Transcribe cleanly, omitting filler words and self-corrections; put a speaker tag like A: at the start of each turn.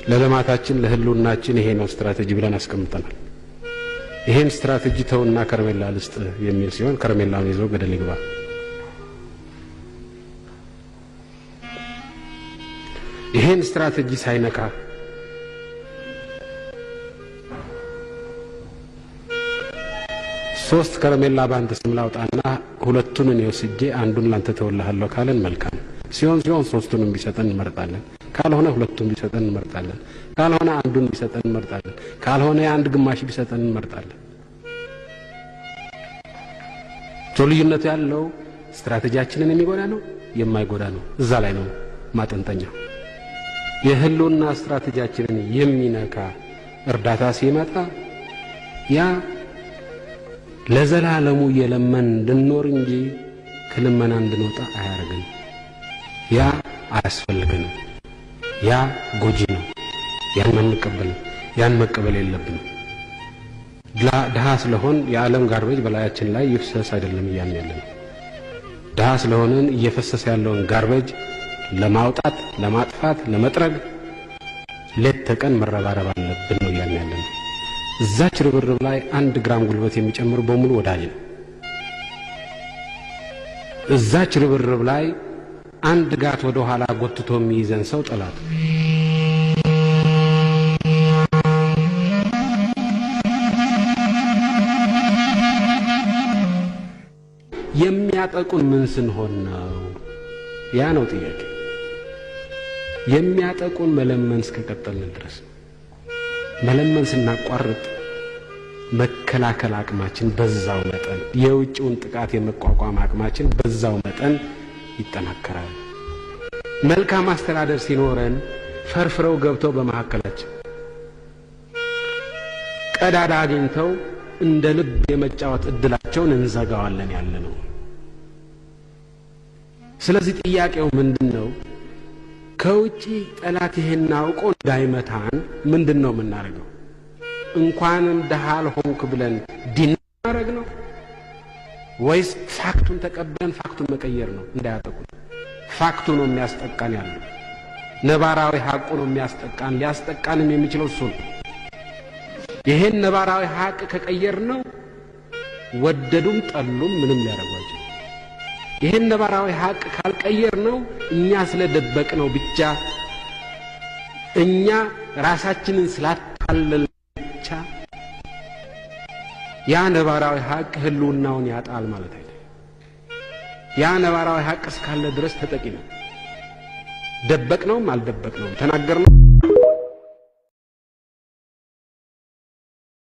A: ለልማታችን ለህልውናችን ይሄ ነው ስትራቴጂ ብለን አስቀምጠናል። ይሄን ስትራቴጂ ተውና ከረሜላ ልስጥ የሚል ሲሆን ከረሜላውን ይዞ ገደል ይግባ። ይሄን ስትራቴጂ ሳይነካ ሶስት ከረሜላ ባንተ ስም ላውጣና ሁለቱን እኔ ወስጄ አንዱን ላንተ ተወልሃለሁ ካለን መልካም ሲሆን ሶስቱንም ቢሰጠን እንመርጣለን። ካልሆነ ሁለቱን ቢሰጠን እንመርጣለን። ካልሆነ አንዱን ቢሰጠን እንመርጣለን። ካልሆነ አንድ ግማሽ ቢሰጠን እንመርጣለን። ልዩነቱ ያለው ስትራቴጂያችንን የሚጎዳ ነው የማይጎዳ ነው። እዛ ላይ ነው ማጠንጠኛው። የህልውና ስትራቴጂያችንን የሚነካ እርዳታ ሲመጣ ያ ለዘላለሙ የለመን እንድንኖር እንጂ ከልመና እንድንወጣ አያደርግም። ያ አያስፈልገንም። ያ ጎጂ ነው። ያን መቀበል የለብንም። ድሃ ስለሆን የዓለም ጋርቤጅ በላያችን ላይ ይፍሰስ አይደለም እያልን ያለነው። ድሃ ስለሆንን እየፈሰሰ ያለውን ጋርቤጅ ለማውጣት፣ ለማጥፋት፣ ለመጥረግ ሌት ተቀን መረባረብ አለብን ነው እያልን ያለነው። እዛች ርብርብ ላይ 1 ግራም ጉልበት የሚጨምር በሙሉ ወዳጅ ነው። እዛች ርብርብ ላይ 1 ጋት ወደ ኋላ ጎትቶ የሚይዘን ሰው ጠላት። የሚያጠቁን ምን ስንሆን ነው? ያ ነው ጥያቄ። የሚያጠቁን መለመን እስከቀጠልን ድረስ። መለመን ስናቋርጥ መከላከል አቅማችን በዛው መጠን፣ የውጭውን ጥቃት የመቋቋም አቅማችን በዛው መጠን ይጠናከራል። መልካም አስተዳደር ሲኖረን ፈርፍረው ገብተው በመሐከላችን ቀዳዳ አግኝተው እንደ ልብ የመጫወት እድላቸውን እንዘጋዋለን ያለ ነው። ስለዚህ ጥያቄው ምንድነው? ከውጪ ጠላት ይሄን አውቆ እንዳይመታን ምንድነው የምናደርገው? እንኳንም ደሃ አልሆንክ ብለን ዲናረግ ነው ወይስ ፋክቱን ተቀበለን ፋክቱን መቀየር ነው? እንዳያጠቁን ፋክቱ ነው የሚያስጠቃን ያለው። ነባራዊ ሐቁ ነው የሚያስጠቃን። ሊያስጠቃንም የሚችለው እሱ ነው። ይሄን ነባራዊ ሐቅ ከቀየር ነው ወደዱም ጠሉም ምንም ሊያደርጓቸው። ይሄን ነባራዊ ሐቅ ካልቀየር ነው እኛ ስለደበቅ ነው ብቻ እኛ ራሳችንን ስላታለል ብቻ ያ ነባራዊ ሐቅ ህልውናውን ያጣል ማለት አይደለም። ያ ነባራዊ ሐቅ እስካለ ድረስ ተጠቂ ነው። ደበቅነውም አልደበቅነውም ተናገርነው